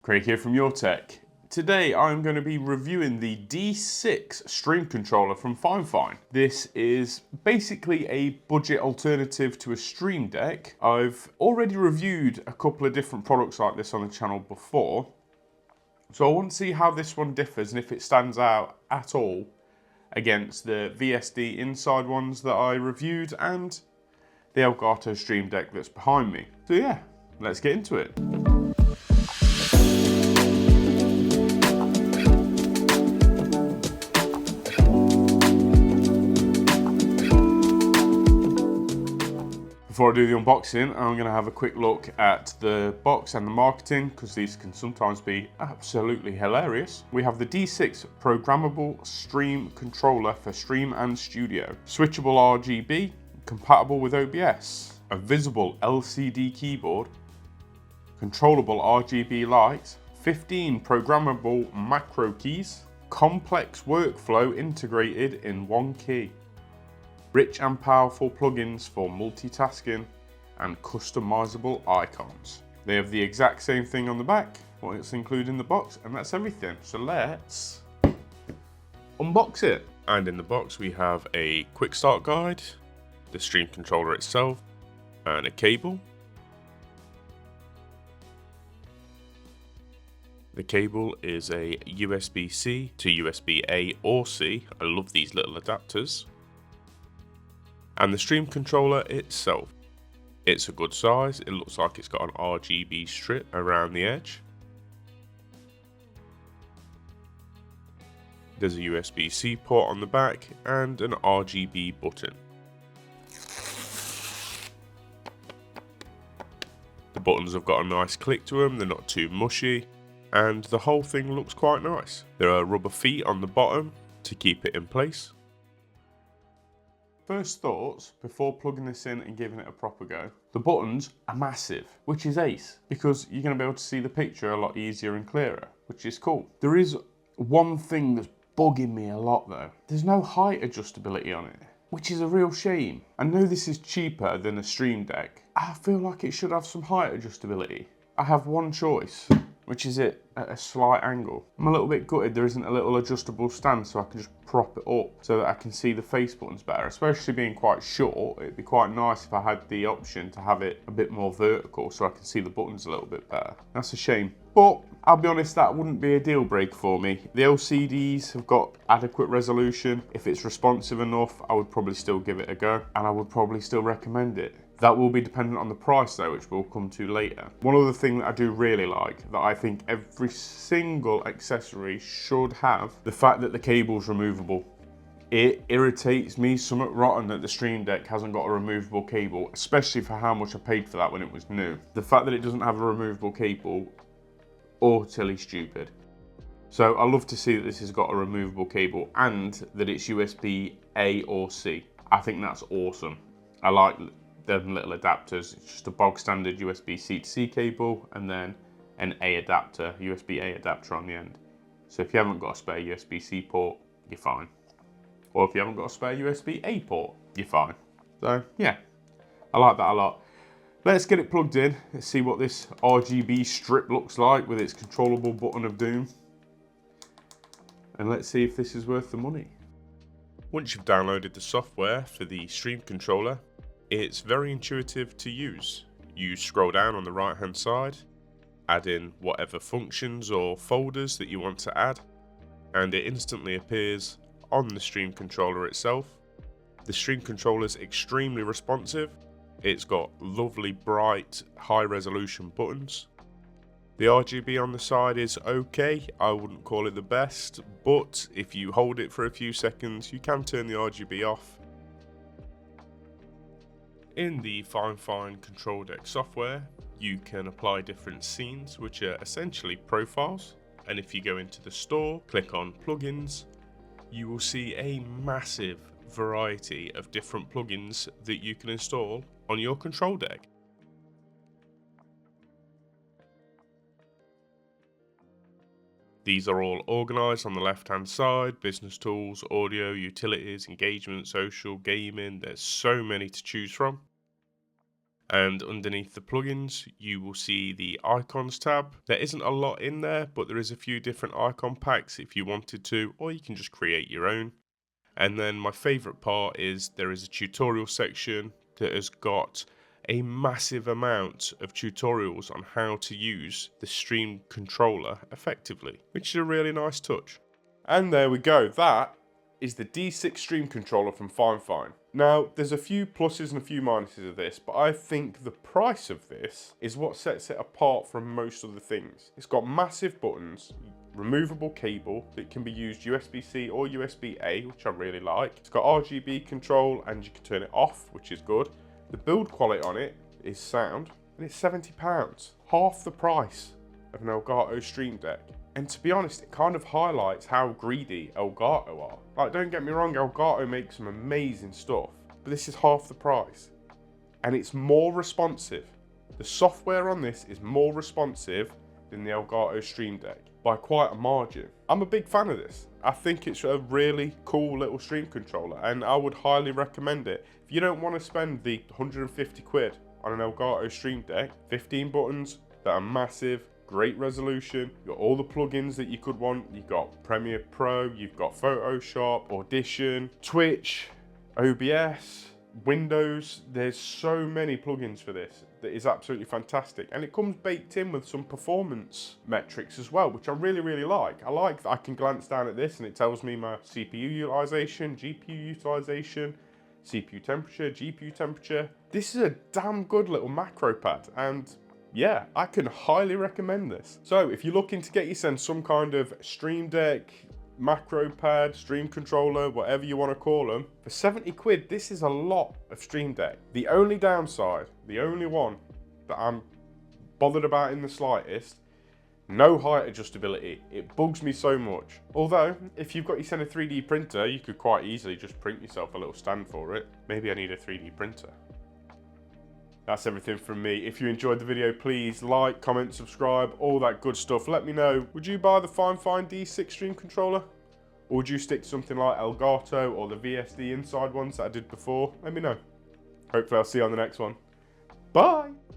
Craig here from Your Tech. Today I'm going to be reviewing the D6 stream controller from Fifine. This is basically a budget alternative to a Stream Deck. I've already reviewed a couple of different products like this on the channel before, so I want to see how this one differs and if it stands out at all against the VSD Inside ones that I reviewed and the Elgato Stream Deck that's behind me. So yeah, let's get into it. Before I do the unboxing, I'm going to have a quick look at the box and the marketing, because these can sometimes be absolutely hilarious. We have the D6 programmable stream controller for stream and studio. Switchable RGB, compatible with OBS. A visible LCD keyboard. Controllable RGB light. 15 programmable macro keys. Complex workflow integrated in one key. Rich and powerful plugins for multitasking and customizable icons. They have the exact same thing on the back, what it's included in the box, and that's everything. So let's unbox it. And in the box we have a quick start guide, the stream controller itself, and a cable. The cable is a USB-C to USB-A or C. I love these little adapters. And the stream controller itself. It's a good size. It looks like it's got an RGB strip around the edge. There's a USB-C port on the back and an RGB button. The buttons have got a nice click to them, they're not too mushy, and the whole thing looks quite nice. There are rubber feet on the bottom to keep it in place. First thoughts, before plugging this in and giving it a proper go, the buttons are massive, which is ace, because you're going to be able to see the picture a lot easier and clearer, which is cool. There is one thing that's bugging me a lot though. There's no height adjustability on it, which is a real shame. I know this is cheaper than a Stream Deck. I feel like it should have some height adjustability. I have one choice, which is it at a slight angle. I'm a little bit gutted there isn't a little adjustable stand so I can just prop it up so that I can see the face buttons better. Especially being quite short, it'd be quite nice if I had the option to have it a bit more vertical so I can see the buttons a little bit better. That's a shame. But I'll be honest, that wouldn't be a deal breaker for me. The LCDs have got adequate resolution. If it's responsive enough, I would probably still give it a go and I would probably still recommend it. That will be dependent on the price though, which we'll come to later. One other thing that I do really like, that I think every single accessory should have, the fact that the cable's removable. It irritates me somewhat rotten that the Stream Deck hasn't got a removable cable, especially for how much I paid for that when it was new. The fact that it doesn't have a removable cable, utterly stupid. So I love to see that this has got a removable cable and that it's USB-A or C. I think that's awesome. I like them little adapters. It's just a bog standard USB-C to C cable and then an A adapter, USB-A adapter on the end. So if you haven't got a spare USB-C port, you're fine. Or if you haven't got a spare USB-A port, you're fine. So yeah, I like that a lot. Let's get it plugged in. Let's see what this RGB strip looks like with its controllable button of doom. And let's see if this is worth the money. Once you've downloaded the software for the stream controller, it's very intuitive to use. You scroll down on the right hand side, add in whatever functions or folders that you want to add, and it instantly appears on the stream controller itself. The stream controller is extremely responsive. It's got lovely bright high resolution buttons. The RGB on the side is okay, I wouldn't call it the best, but if you hold it for a few seconds you can turn the RGB off. In the Fifine Control Deck software, you can apply different scenes, which are essentially profiles. And if you go into the store, click on plugins, you will see a massive variety of different plugins that you can install on your control deck. These are all organised on the left hand side: business tools, audio, utilities, engagement, social, gaming. There's so many to choose from. And underneath the plugins, you will see the icons tab. There isn't a lot in there, but there is a few different icon packs if you wanted to, or you can just create your own. And then my favorite part is there is a tutorial section that has got a massive amount of tutorials on how to use the Stream controller effectively, which is a really nice touch. And there we go, that is the D6 Stream controller from Fifine. Now, there's a few pluses and a few minuses of this, but I think the price of this is what sets it apart from most of the things. It's got massive buttons, removable cable that can be used USB-C or USB-A, which I really like. It's got RGB control and you can turn it off, which is good. The build quality on it is sound, and it's £70, half the price of an Elgato Stream Deck. And to be honest, it kind of highlights how greedy Elgato are. Like, don't get me wrong, Elgato makes some amazing stuff, but this is half the price. And it's more responsive. The software on this is more responsive than the Elgato Stream Deck by quite a margin. I'm a big fan of this. I think it's a really cool little stream controller, and I would highly recommend it. If you don't want to spend the 150 quid on an Elgato Stream Deck, 15 buttons that are massive, great resolution, you've got all the plugins that you could want. You've got Premiere Pro, you've got Photoshop, Audition, Twitch, OBS, Windows. There's so many plugins for this that is absolutely fantastic, and it comes baked in with some performance metrics as well, which I really like. I like that I can glance down at this and it tells me my CPU utilization, GPU utilization, CPU temperature, GPU temperature. This is a damn good little macro pad, and yeah, I can highly recommend this. So if you're looking to get yourself some kind of Stream Deck, macro pad, stream controller, whatever you want to call them, for 70 quid, this is a lot of Stream Deck. The only downside, the only one that I'm bothered about in the slightest, no height adjustability. It bugs me so much. Although, if you've got yourself a 3D printer, you could quite easily just print yourself a little stand for it. Maybe I need a 3D printer. That's everything from me. If you enjoyed the video, please like, comment, subscribe, all that good stuff. Let me know, would you buy the Fifine D6 Stream controller? Or would you stick to something like Elgato or the VSD inside ones that I did before? Let me know. Hopefully I'll see you on the next one. Bye!